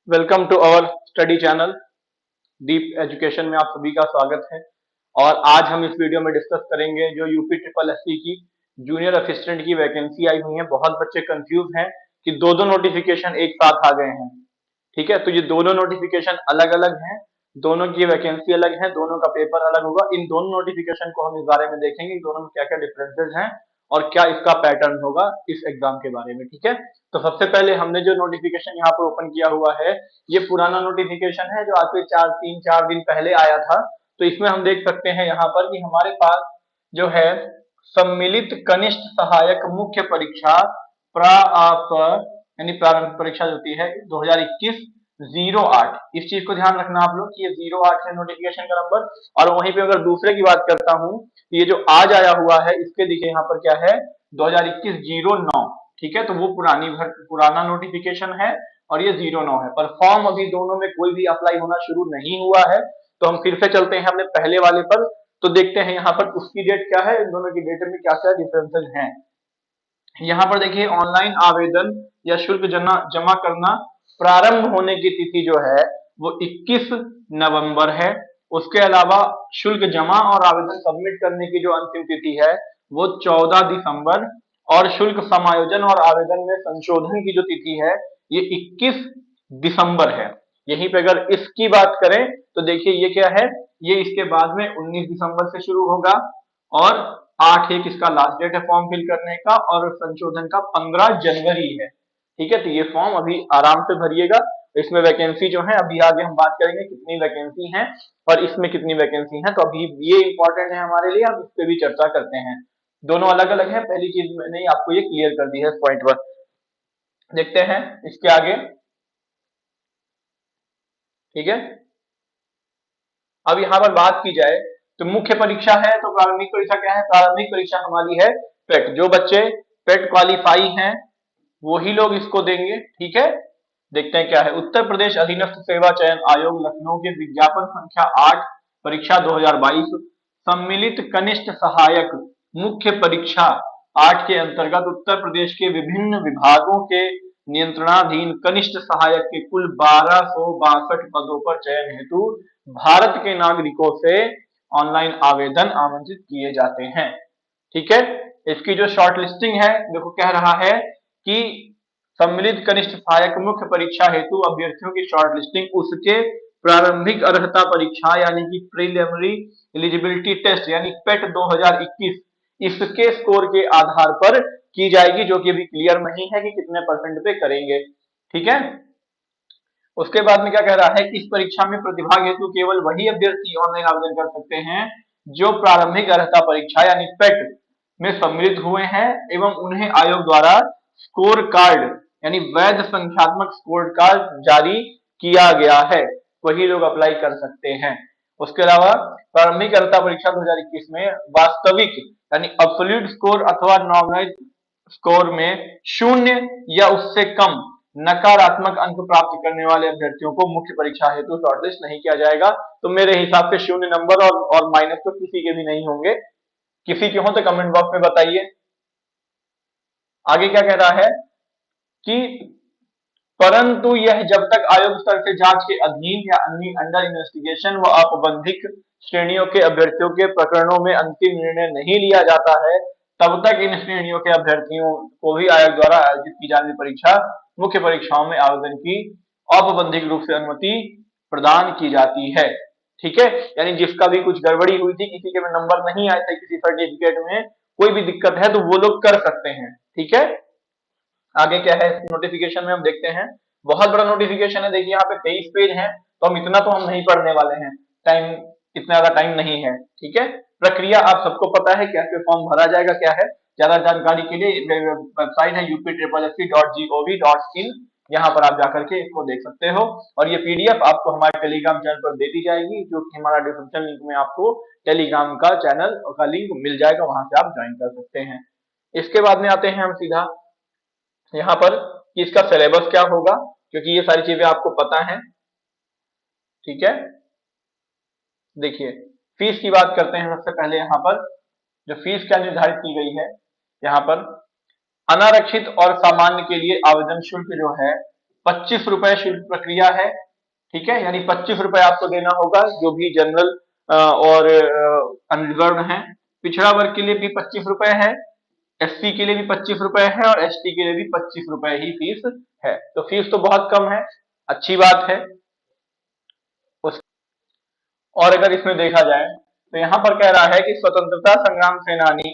Welcome to our study channel deep education में आप सभी का स्वागत है। और आज हम इस वीडियो में डिस्कस करेंगे जो यूपी ट्रिपल एससी की जूनियर असिस्टेंट की वैकेंसी आई हुई है। बहुत बच्चे कंफ्यूज हैं कि दो दो नोटिफिकेशन एक साथ आ गए हैं। ठीक है, तो ये दोनों नोटिफिकेशन अलग अलग हैं, दोनों की वैकेंसी अलग है, दोनों का पेपर अलग होगा। इन दोनों नोटिफिकेशन को हम इस बारे में देखेंगे कि दोनों में क्या क्या डिफरेंसेस हैं और क्या इसका पैटर्न होगा इस एग्जाम के बारे में। ठीक है, तो सबसे पहले हमने जो नोटिफिकेशन यहाँ पर ओपन किया हुआ है, ये पुराना नोटिफिकेशन है जो आज से तीन चार दिन पहले आया था। तो इसमें हम देख सकते हैं यहाँ पर कि हमारे पास जो है सम्मिलित कनिष्ठ सहायक मुख्य परीक्षा यानी प्रारंभिक परीक्षा जो होती है 2021-08, इस चीज को ध्यान रखना आप लोग कि ये 08 है नोटिफिकेशन का नंबर। और वहीं पे अगर दूसरे की बात करता हूँ, ये जो आज आया हुआ है इसके देखिए यहाँ पर क्या है 2021-09। ठीक है, तो वो पुराना नोटिफिकेशन है और ये 09 है, पर फॉर्म अभी दोनों में कोई भी अप्लाई होना शुरू नहीं हुआ है। तो हम फिर से चलते हैं अपने पहले वाले पर, तो देखते हैं यहाँ पर उसकी डेट क्या है, इन दोनों की डेट में क्या क्या डिफरेंसेस हैं। यहाँ पर देखिए ऑनलाइन आवेदन या शुल्क जमा करना प्रारंभ होने की तिथि जो है वो 21 नवंबर है। उसके अलावा शुल्क जमा और आवेदन सबमिट करने की जो अंतिम तिथि है वो 14 दिसंबर, और शुल्क समायोजन और आवेदन में संशोधन की जो तिथि है ये 21 दिसंबर है। यहीं पे अगर इसकी बात करें तो देखिए ये क्या है, ये इसके बाद में 19 दिसंबर से शुरू होगा और 8/1 इसका लास्ट डेट है फॉर्म फिल करने का, और संशोधन का 15 जनवरी है। ठीक है, तो ये फॉर्म अभी आराम से भरिएगा। इसमें वैकेंसी जो है अभी आगे हम बात करेंगे कितनी वैकेंसी है और इसमें कितनी वैकेंसी है, तो अभी ये इंपॉर्टेंट है हमारे लिए, हम इस पे भी चर्चा करते हैं। दोनों अलग अलग है, पहली चीज मैंने आपको ये क्लियर कर दी है इस पॉइंट पर। देखते हैं इसके आगे। ठीक है, अब यहाँ पर बात की जाए तो मुख्य परीक्षा है, तो प्रारंभिक परीक्षा क्या है, प्रारंभिक परीक्षा हमारी है पेट। जो बच्चे पेट क्वालिफाई हैं वही लोग इसको देंगे। ठीक है, देखते हैं क्या है। उत्तर प्रदेश अधीनस्थ सेवा चयन आयोग लखनऊ के विज्ञापन संख्या 8 परीक्षा 2022 सम्मिलित कनिष्ठ सहायक मुख्य परीक्षा 8 के अंतर्गत उत्तर प्रदेश के विभिन्न विभागों के नियंत्रणाधीन कनिष्ठ सहायक के कुल 1262 पदों पर चयन हेतु भारत के नागरिकों से ऑनलाइन आवेदन आमंत्रित किए जाते हैं। ठीक है, इसकी जो शॉर्ट लिस्टिंग है देखो कह रहा है कि सम्मिलित कनिष्ठ सहायक मुख्य परीक्षा हेतु अभ्यर्थियों की शॉर्ट लिस्टिंग उसके प्रारंभिक अर्हता परीक्षा यानी कि प्रीलिमिनरी एलिजिबिलिटी टेस्ट यानी पेट 2021 इसके स्कोर के आधार पर की जाएगी, जो कि अभी क्लियर नहीं है कि कितने परसेंट पे करेंगे। ठीक है, उसके बाद में क्या कह रहा है कि इस परीक्षा में प्रतिभाग हेतु केवल वही अभ्यर्थी ऑनलाइन आवेदन कर सकते हैं जो प्रारंभिक अर्हता परीक्षा यानी पेट में सम्मिलित हुए हैं एवं उन्हें आयोग द्वारा स्कोर कार्ड यानी वैध संख्यात्मक स्कोर कार्ड जारी किया गया है, वही लोग अप्लाई कर सकते हैं। उसके अलावा प्रारंभिक अर्हता परीक्षा 2021 में वास्तविक यानी अब्सोल्यूट स्कोर अथवा नॉर्मलाइज स्कोर में 0 या उससे कम नकारात्मक अंक प्राप्त करने वाले अभ्यर्थियों को मुख्य परीक्षा हेतु शॉर्टलिस्ट नहीं किया जाएगा। तो मेरे हिसाब से 0 नंबर और माइनस तो किसी के भी नहीं होंगे। किसी के हो तो कमेंट बॉक्स में बताइए। आगे क्या कह रहा है कि परंतु यह जब तक आयोग स्तर से जांच के अधीन या अन्य अंडर इन्वेस्टिगेशन व आपबंधिक श्रेणियों के अभ्यर्थियों के प्रकरणों में अंतिम निर्णय नहीं लिया जाता है, तब तक इन श्रेणियों के अभ्यर्थियों को भी आयोग द्वारा आयोजित की जाने वाली परीक्षा मुख्य परीक्षाओं में आवेदन की औपबंधिक रूप से अनुमति प्रदान की जाती है। ठीक है, यानी जिसका भी कुछ गड़बड़ी हुई थी, किसी के में नंबर नहीं आए थे किसी सर्टिफिकेट में, कोई भी दिक्कत है तो वो लोग कर सकते हैं। ठीक है, आगे क्या है नोटिफिकेशन में हम देखते हैं। बहुत बड़ा नोटिफिकेशन है, देखिए यहाँ पे 23 पेज है, तो हम इतना तो हम नहीं पढ़ने वाले हैं, टाइम इतना ज्यादा टाइम नहीं है। ठीक है, प्रक्रिया आप सबको पता है कैसे फॉर्म भरा जाएगा क्या है। ज्यादा जानकारी के लिए वेबसाइट है upsc.gov.in, यहाँ पर आप जाकर के इसको देख सकते हो। और ये पीडीएफ आपको हमारे टेलीग्राम चैनल पर दे दी जाएगी, जो कि हमारा डिस्क्रिप्शन लिंक में आपको टेलीग्राम का चैनल का लिंक मिल जाएगा, वहां से आप ज्वाइन कर सकते हैं। इसके बाद में आते हैं हम सीधा यहाँ पर कि इसका सिलेबस क्या होगा, क्योंकि ये सारी चीजें आपको पता है। ठीक है, देखिए फीस की बात करते हैं। सबसे पहले यहाँ पर जो फीस क्या निर्धारित की गई है, यहाँ पर अनारक्षित और सामान्य के लिए आवेदन शुल्क जो है ₹25 शुल्क प्रक्रिया है। ठीक है, यानी ₹25 आपको देना होगा, जो भी जनरल और अनरिजर्व है। पिछड़ा वर्ग के लिए भी ₹25 है, एससी के लिए भी ₹25 है और एसटी के लिए भी ₹25 ही फीस है। तो फीस तो बहुत कम है, अच्छी बात है। और अगर इसमें देखा जाए तो यहाँ पर कह रहा है कि स्वतंत्रता संग्राम सेनानी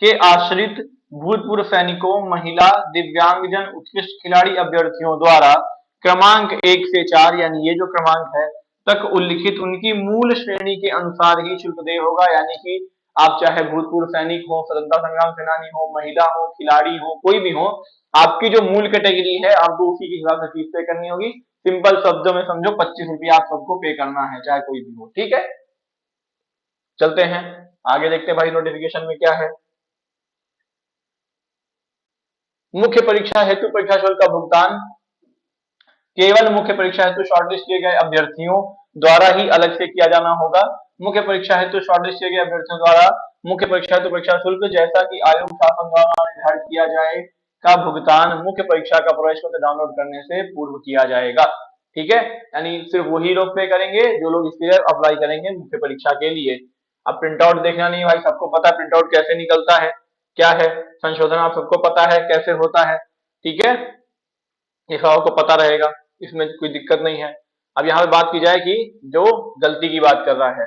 के आश्रित भूतपूर्व सैनिकों, महिला, दिव्यांगजन, उत्कृष्ट खिलाड़ी अभ्यर्थियों द्वारा क्रमांक 1 से 4, यानी ये जो क्रमांक है, तक उल्लिखित उनकी मूल श्रेणी के अनुसार ही शुल्क देय होगा। यानी कि आप चाहे भूतपूर्व सैनिक हो, स्वतंत्रता संग्राम सेनानी हो, महिला हो, खिलाड़ी हो, कोई भी हो, आपकी जो मूल कैटेगरी है आपको उसी के हिसाब से फीस पे करनी होगी। सिंपल शब्दों में समझो, ₹25 आप सबको पे करना है, चाहे कोई भी हो। ठीक है, चलते हैं आगे, देखते हैं भाई नोटिफिकेशन में क्या है। मुख्य परीक्षा हेतु परीक्षा शुल्क का भुगतान केवल मुख्य परीक्षा हेतु शॉर्टलिस्ट किए गए अभ्यर्थियों द्वारा ही अलग से किया जाना होगा। मुख्य परीक्षा हेतु शॉर्टलिस्ट किए गए अभ्यर्थियों द्वारा मुख्य परीक्षा हेतु परीक्षा शुल्क, जैसा कि आयोग शासन द्वारा निर्धारित किया जाए, का भुगतान मुख्य परीक्षा का प्रवेश पत्र डाउनलोड करने से पूर्व किया जाएगा। ठीक है, यानी सिर्फ वही लोग पे करेंगे जो लोग इसके लिए अप्लाई करेंगे मुख्य परीक्षा के लिए। अब प्रिंट आउट देखना नहीं भाई, सबको पता है प्रिंट आउट कैसे निकलता है, क्या है संशोधन, आप सबको पता है कैसे होता है। ठीक है, ये सबको पता रहेगा, इसमें कोई दिक्कत नहीं है। अब यहाँ पे बात की जाए कि जो गलती की बात कर रहा है,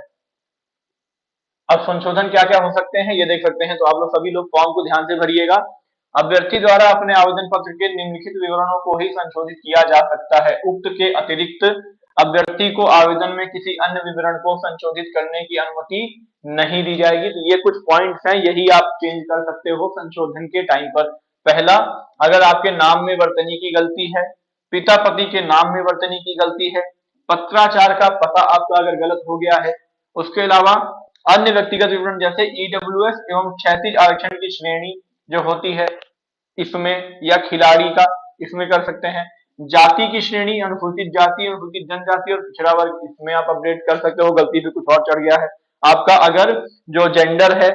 अब संशोधन क्या क्या हो सकते हैं ये देख सकते हैं। तो आप लोग सभी लोग फॉर्म को ध्यान से भरिएगा। अभ्यर्थी द्वारा अपने आवेदन पत्र के निम्नलिखित विवरणों को ही संशोधित किया जा सकता है। उक्त के अतिरिक्त अभ्यर्थी को आवेदन में किसी अन्य विवरण को संशोधित करने की अनुमति नहीं दी जाएगी। तो ये कुछ पॉइंट्स हैं, यही आप चेंज कर सकते हो संशोधन के टाइम पर। पहला, अगर आपके नाम में वर्तनी की गलती है, पिता पति के नाम में वर्तनी की गलती है, पत्राचार का पता आपका अगर गलत हो गया है, उसके अलावा अन्य व्यक्तिगत विवरण जैसे ईडब्ल्यूएस एवं क्षैतिज आरक्षण की श्रेणी जो होती है इसमें, या खिलाड़ी का इसमें कर सकते हैं। जाति की श्रेणी, अनुसूचित जाति, अनुसूचित जनजाति और पिछड़ा वर्ग, इसमें आप अपडेट कर सकते हो, गलती से कुछ और चढ़ गया है आपका। अगर जो जेंडर है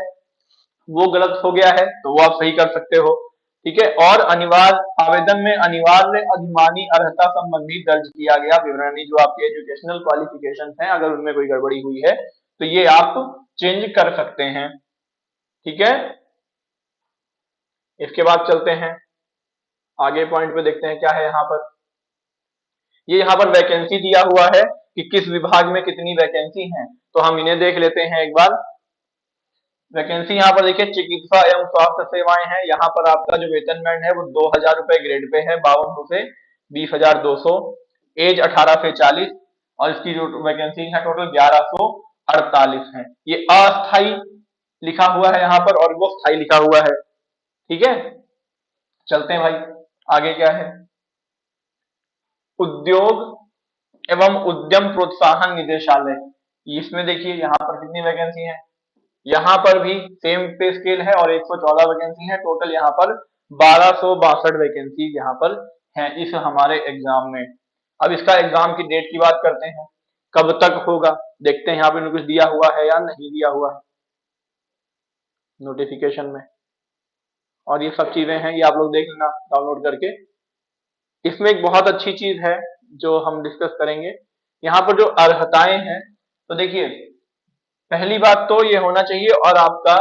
वो गलत हो गया है तो वो आप सही कर सकते हो। ठीक है, और अनिवार्य आवेदन में अनिवार्य अधिमानी अर्हता संबंधी दर्ज किया गया विवरण, जो आपके एजुकेशनल क्वालिफिकेशन हैं, अगर उनमें कोई गड़बड़ी हुई है तो ये आप चेंज कर सकते हैं। ठीक है, इसके बाद चलते हैं आगे पॉइंट पे, देखते हैं क्या है यहाँ पर। ये यहाँ पर वैकेंसी दिया हुआ है कि किस विभाग में कितनी वैकेंसी है, तो हम इन्हें देख लेते हैं एक बार। वैकेंसी यहाँ पर देखिए, चिकित्सा एवं स्वास्थ्य सेवाएं हैं। यहाँ पर आपका जो वेतन बैंड है वो ₹2000 ग्रेड पे है, 5200 से 20200, एज 18 से 40, और इसकी जो वैकेंसी है टोटल 1148 है। ये अस्थाई लिखा हुआ है यहाँ पर और वो स्थाई लिखा हुआ है। ठीक है, चलते हैं भाई आगे क्या है। उद्योग एवं उद्यम प्रोत्साहन निदेशालय, इसमें देखिए यहाँ पर कितनी वैकेंसी है, यहाँ पर भी सेम पे स्केल है और 114 वैकेंसी है। टोटल यहाँ पर 1262 वैकेंसी यहाँ पर हैं इस हमारे एग्जाम में। अब इसका एग्जाम की डेट की बात करते हैं, कब तक होगा देखते हैं। यहाँ पे कुछ दिया हुआ है या नहीं दिया हुआ है नोटिफिकेशन में, और ये सब चीजें हैं, ये आप लोग देख लेना डाउनलोड करके। इसमें एक बहुत अच्छी चीज है जो हम डिस्कस करेंगे, यहाँ पर जो अर्हताएं हैं। तो देखिए, पहली बात तो ये होना चाहिए, और आपका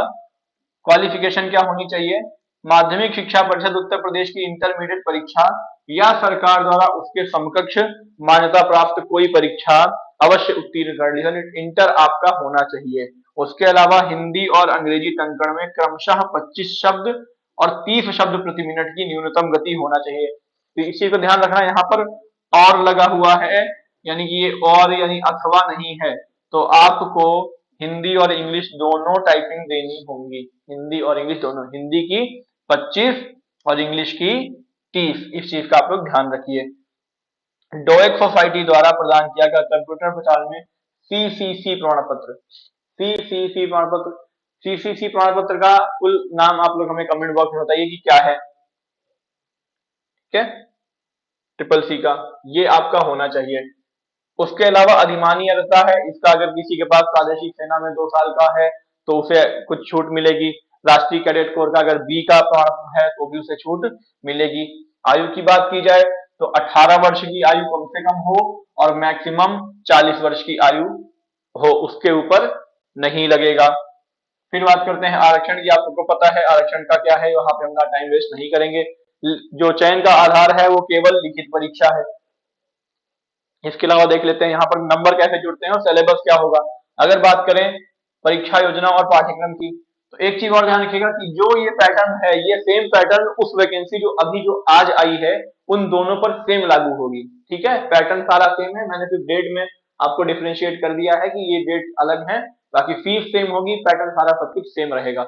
क्वालिफिकेशन क्या होनी चाहिए, माध्यमिक शिक्षा परिषद उत्तर प्रदेश की इंटरमीडिएट परीक्षा या सरकार द्वारा उसके समकक्ष मान्यता प्राप्त कोई परीक्षा अवश्य उत्तीर्ण कर ली, इंटर आपका होना चाहिए। उसके अलावा हिंदी और अंग्रेजी टंकण में क्रमशः 25 शब्द और 30 शब्द प्रति मिनट की न्यूनतम गति होना चाहिए। तो इस चीज को ध्यान रखना, यहाँ पर और लगा हुआ है, यानी कि ये और यानी अथवा नहीं है, तो आपको हिंदी और इंग्लिश दोनों टाइपिंग देनी होंगी, हिंदी और इंग्लिश दोनों, हिंदी की 25 और इंग्लिश की 30, इस चीज का आप लोग ध्यान रखिए। डोएक सोसाइटी द्वारा प्रदान किया गया कंप्यूटर प्रचार में सीसीसी प्रमाण पत्र, सीसीसी प्रमाण पत्र, सीसीसी प्रमाण पत्र का फुल नाम आप लोग हमें कमेंट बॉक्स में बताइए कि क्या है। ठीक है, ट्रिपल सी का ये आपका होना चाहिए। उसके अलावा अधिमानी अर्हता है, इसका अगर किसी के पास प्रादेशिक सेना में 2 साल का है तो उसे कुछ छूट मिलेगी। राष्ट्रीय कैडेट कोर का अगर बी का प्रमाण है तो भी उसे छूट मिलेगी। आयु की बात की जाए तो 18 वर्ष की आयु कम से कम हो और मैक्सिमम 40 वर्ष की आयु हो, उसके ऊपर नहीं लगेगा। फिर बात करते हैं आरक्षण की। आप सबको पता है आरक्षण का क्या है, वहां पे हम टाइम वेस्ट नहीं करेंगे। जो चयन का आधार है वो केवल लिखित परीक्षा है। इसके अलावा देख लेते हैं यहाँ पर नंबर कैसे जुड़ते हैं और सिलेबस क्या होगा। अगर बात करें परीक्षा योजना और पाठ्यक्रम की, तो एक चीज और ध्यान रखिएगा कि जो ये पैटर्न है, ये सेम पैटर्न उस वैकेंसी जो आज आई है उन दोनों पर सेम लागू होगी। ठीक है, पैटर्न सारा सेम है, मैंने सिर्फ डेट में आपको डिफ्रेंशिएट कर दिया है कि ये डेट अलग है, बाकी फीस सेम होगी, पैटर्न सारा सब कुछ सेम रहेगा।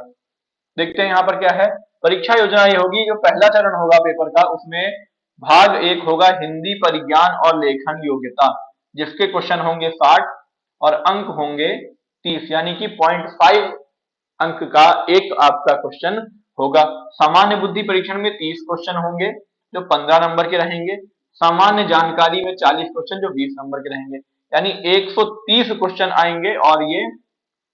देखते हैं यहाँ पर क्या है। परीक्षा योजना ये होगी, जो पहला चरण होगा पेपर का, उसमें भाग 1 होगा हिंदी परिज्ञान और लेखन योग्यता, जिसके क्वेश्चन होंगे 60 और अंक होंगे 30, यानी कि 0.5 अंक का एक आपका क्वेश्चन होगा। सामान्य बुद्धि परीक्षण में 30 क्वेश्चन होंगे जो 15 नंबर के रहेंगे। सामान्य जानकारी में 40 क्वेश्चन जो 20 नंबर के रहेंगे, यानी 130 क्वेश्चन आएंगे और ये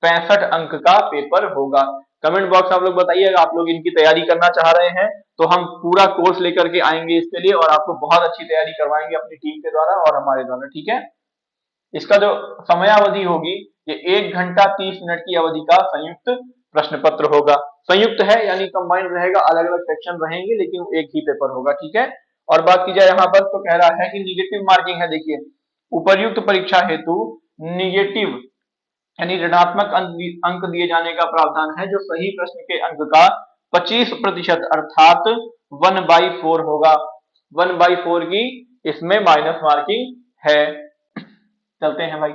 65 अंक का पेपर होगा। कमेंट बॉक्स आप लोग बताइए, अगर आप लोग इनकी तैयारी करना चाह रहे हैं तो हम पूरा कोर्स लेकर के आएंगे इसके लिए और आपको बहुत अच्छी तैयारी करवाएंगे अपनी टीम के द्वारा और हमारे द्वारा। ठीक है, इसका जो समयावधि होगी ये 1 घंटा 30 मिनट की अवधि का संयुक्त प्रश्न पत्र होगा। संयुक्त है यानी कंबाइंड रहेगा, अलग अलग सेक्शन रहेंगे लेकिन एक ही पेपर होगा। ठीक है, और बात की जाए यहाँ पर तो कह रहा है कि निगेटिव मार्किंग है। देखिए, उपर्युक्त परीक्षा हेतु निगेटिव यानी ऋणात्मक अंक दिए जाने का प्रावधान है, जो सही प्रश्न के अंक का 25% अर्थात 1/4 होगा। 1/4 की इसमें माइनस मार्किंग है। चलते हैं भाई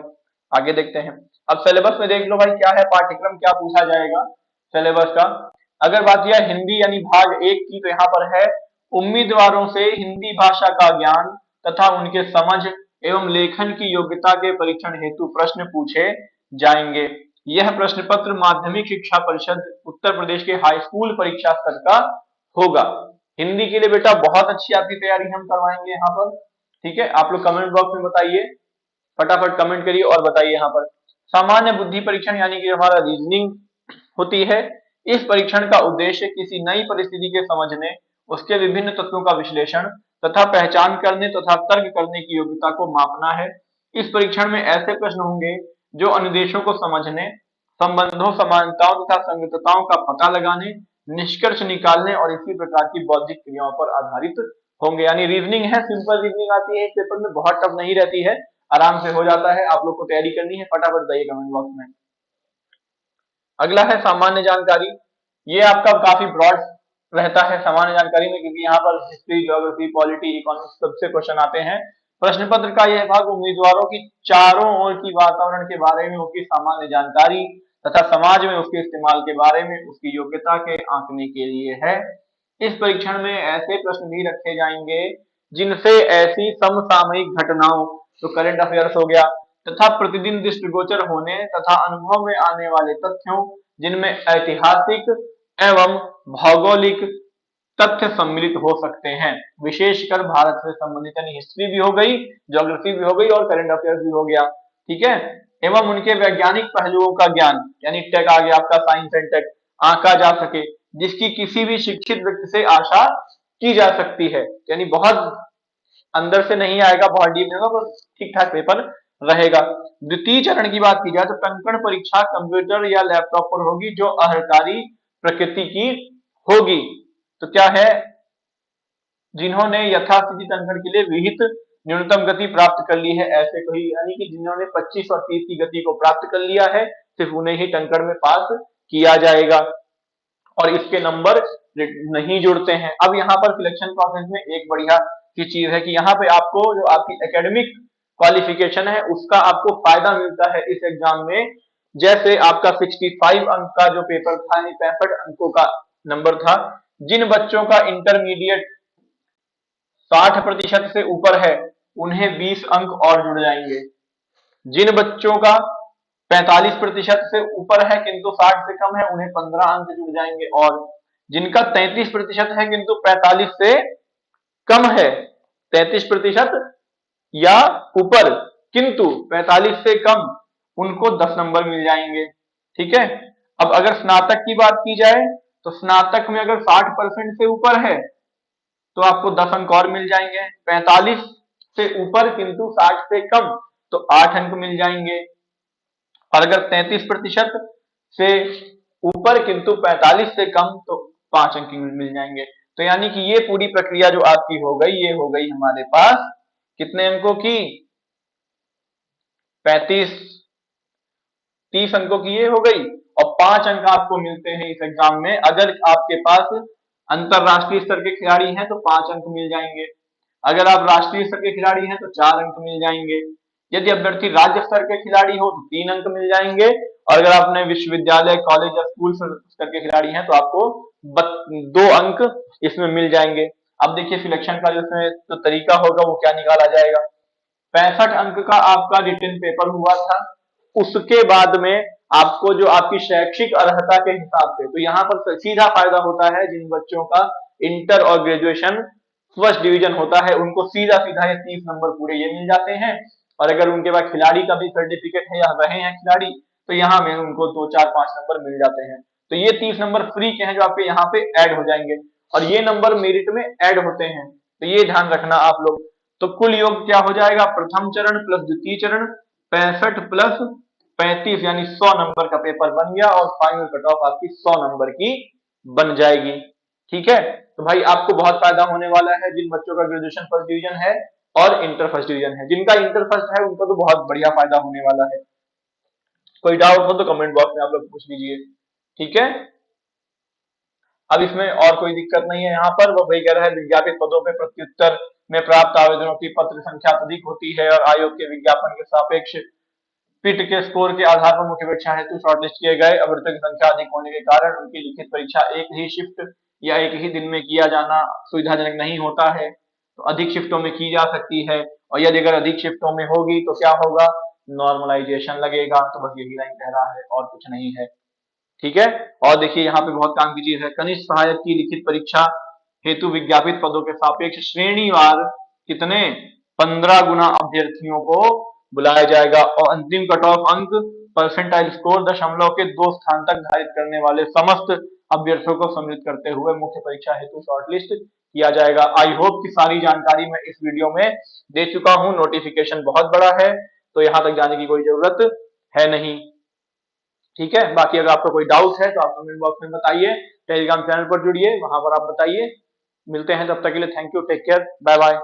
आगे देखते हैं। अब सिलेबस में देख लो भाई क्या है, पाठ्यक्रम क्या पूछा जाएगा सिलेबस का। अगर बात किया हिंदी यानी भाग 1 की, तो यहाँ पर है उम्मीदवारों से हिंदी भाषा का ज्ञान तथा उनके समझ एवं लेखन की योग्यता के परीक्षण हेतु प्रश्न पूछे जाएंगे। यह प्रश्न पत्र माध्यमिक शिक्षा परिषद उत्तर प्रदेश के हाई स्कूल परीक्षा स्तर का होगा। हिंदी के लिए बेटा बहुत अच्छी आपकी तैयारी हम करवाएंगे यहाँ पर। ठीक है, आप लोग कमेंट बॉक्स में बताइए, फटाफट कमेंट करिए और बताइए यहाँ पर। सामान्य बुद्धि परीक्षण यानी कि हमारा रीजनिंग होती है। इस परीक्षण का उद्देश्य किसी नई परिस्थिति के समझने, उसके विभिन्न तत्वों का विश्लेषण तथा पहचान करने तथा तर्क करने की योग्यता को मापना है। इस परीक्षण में ऐसे प्रश्न होंगे जो अनुदेशों को समझने, संबंधों, समानताओं तथा संगतताओं का पता लगाने, निष्कर्ष निकालने और इसी प्रकार की बौद्धिक क्रियाओं पर आधारित होंगे। यानी रीजनिंग है, सिंपल रीजनिंग आती है इस पेपर में, बहुत टफ नहीं रहती है, आराम से हो जाता है। आप लोग को तैयारी करनी है, फटाफट बताइए कमेंट बॉक्स में। अगला है सामान्य जानकारी। ये आपका काफी ब्रॉड रहता है सामान्य जानकारी में, क्योंकि यहाँ पर हिस्ट्री, ज्योग्राफी, पॉलिटी, इकोनॉमिक्स सबसे क्वेश्चन आते हैं। प्रश्न पत्र का यह भाग उम्मीदवारों की चारों ओर की वातावरण के बारे में, उसकी सामान्य जानकारी तथा समाज में उसके इस्तेमाल के बारे में, उसकी योग्यता के आंकने के लिए है। इस परीक्षण में ऐसे प्रश्न भी रखे जाएंगे जिनसे ऐसी समसामयिक घटनाओं, तो करंट अफेयर्स हो गया, तथा प्रतिदिन दृष्टिगोचर होने तथा अनुभव में आने वाले तथ्यों, जिनमें ऐतिहासिक एवं भौगोलिक तथ्य सम्मिलित हो सकते हैं। विशेषकर भारत से संबंधित, यानी हिस्ट्री भी हो गई, ज्योग्राफी भी हो गई और करंट अफेयर्स भी हो गया। ठीक है, एवं उनके वैज्ञानिक पहलुओं का ज्ञान, यानी टेक आ गया आपका, साइंस एंड टेक आंका जा सके, जिसकी किसी भी शिक्षित व्यक्ति से आशा की जा सकती है। यानी बहुत अंदर से नहीं आएगा, बहुत डीप नहीं होगा, ठीक ठाक पेपर रहेगा। द्वितीय चरण की बात की जाए तो टंकण परीक्षा कंप्यूटर या लैपटॉप पर होगी, जो अहर्कारी प्रकृति की होगी। तो क्या है, जिन्होंने यथास्थिति टंकण के लिए विहित न्यूनतम गति प्राप्त कर ली है, ऐसे कोई, यानी कि जिन्होंने 25 और 30 की गति को प्राप्त कर लिया है, सिर्फ उन्हें ही टंकण में पास किया जाएगा और इसके नंबर नहीं जुड़ते हैं। अब यहाँ पर सिलेक्शन प्रोसेस में एक बढ़िया की चीज है कि यहाँ पे आपको जो आपकी एकेडमिक क्वालिफिकेशन है उसका आपको फायदा मिलता है इस एग्जाम में। जैसे आपका 65 अंक का जो पेपर था, 65 अंकों का नंबर था, जिन बच्चों का इंटरमीडिएट 60% से ऊपर है उन्हें 20 अंक और जुड़ जाएंगे। जिन बच्चों का 45% से ऊपर है किंतु 60 से कम है उन्हें 15 अंक जुड़ जाएंगे, और जिनका 33% है किंतु 45 से कम है, 33% या ऊपर किंतु 45 से कम, उनको 10 नंबर मिल जाएंगे। ठीक है, अब अगर स्नातक की बात की जाए तो स्नातक में अगर 60% से ऊपर है तो आपको 10 अंक और मिल जाएंगे। 45 से ऊपर किंतु 60 से कम तो 8 अंक मिल जाएंगे। और अगर 33% से ऊपर किंतु 45 से कम तो 5 अंक मिल जाएंगे। तो यानी कि ये पूरी प्रक्रिया जो आपकी हो गई, ये हो गई हमारे पास कितने अंकों की? 35 30 अंकों की ये हो गई। और 5 अंक आपको मिलते हैं इस एग्जाम में। अगर आपके पास अंतरराष्ट्रीय स्तर के खिलाड़ी हैं तो 5 अंक मिल जाएंगे। अगर आप राष्ट्रीय स्तर के खिलाड़ी हैं तो 4 अंक मिल जाएंगे। यदि अभ्यर्थी राज्य स्तर के खिलाड़ी हो तो 3 अंक मिल जाएंगे। और अगर आपने विश्वविद्यालय, कॉलेज या स्कूल स्तर के खिलाड़ी हैं तो आपको 2 अंक इसमें मिल जाएंगे। अब देखिए सिलेक्शन का जो इसमें जो तरीका होगा वो क्या निकाला जाएगा। 65 अंक का आपका रिटन पेपर हुआ था, उसके बाद में आपको जो आपकी शैक्षिक अर्हता के हिसाब से, तो यहाँ पर सीधा फायदा होता है जिन बच्चों का इंटर और ग्रेजुएशन फर्स्ट डिवीजन होता है, उनको सीधा सीधा ये 30 नंबर पूरे ये मिल जाते हैं। और अगर उनके पास खिलाड़ी का भी सर्टिफिकेट है या रहे हैं खिलाड़ी, तो यहाँ में उनको 2 4 5 नंबर मिल जाते हैं। तो ये 30 नंबर फ्री के हैं जो आपके यहाँ पे ऐड हो जाएंगे, और ये नंबर मेरिट में ऐड होते हैं। तो ये ध्यान रखना आप लोग। तो कुल योग क्या हो जाएगा? प्रथम चरण प्लस द्वितीय चरण 65 प्लस 35 यानी 100 नंबर का पेपर बन गया, और फाइनल कट ऑफ आपकी 100 नंबर की बन जाएगी। ठीक है, तो भाई आपको बहुत फायदा होने वाला है जिन बच्चों का ग्रेजुएशन फर्स्ट डिवीजन है और इंटर फर्स्ट डिवीजन है। जिनका इंटर फर्स्ट है उनको तो बहुत बढ़िया फायदा होने वाला है। कोई डाउट हो तो कमेंट बॉक्स में आप लोग पूछ लीजिए। ठीक है, अब इसमें और कोई दिक्कत नहीं है। यहाँ पर वो वही कह रहा है, विज्ञापित पदों पे प्रत्युत्तर में प्राप्त आवेदनों की पत्र संख्या अधिक होती है और आयोग के विज्ञापन के सापेक्ष पिट के स्कोर के आधार पर मुख्य परीक्षा हेतु शॉर्टलिस्ट किए गए अभ्यर्थियों की संख्या अधिक होने के कारण उनकी लिखित परीक्षा एक ही शिफ्ट या एक ही दिन में किया जाना सुविधाजनक नहीं होता है। तो अधिक शिफ्टों में की जा सकती है, और यदि अगर अधिक शिफ्टों में होगी तो क्या होगा? नॉर्मलाइजेशन लगेगा। तो बस यही लाइन कह रहा है और कुछ नहीं है। ठीक है, और देखिए यहाँ पे बहुत काम की चीज है। कनिष्ठ सहायक की लिखित परीक्षा हेतु विज्ञापित पदों के सापेक्ष श्रेणीवार कितने 15 गुना अभ्यर्थियों को बुलाया जाएगा, और अंतिम कट ऑफ अंक परसेंटाइल स्कोर दशमलव के 2 स्थान तक धारित करने वाले समस्त अभ्यर्थियों को सम्मिलित करते हुए मुख्य परीक्षा हेतु शॉर्टलिस्ट किया जाएगा। आई होप कि सारी जानकारी मैं इस वीडियो में दे चुका हूं। नोटिफिकेशन बहुत बड़ा है तो यहां तक जाने की कोई जरूरत है नहीं। ठीक है, बाकी अगर आपका कोई डाउट है तो आप कमेंट बॉक्स में बताइए। टेलीग्राम चैनल पर जुड़िए, वहां पर आप बताइए। मिलते हैं, तब तक के लिए thank you, take care, bye bye.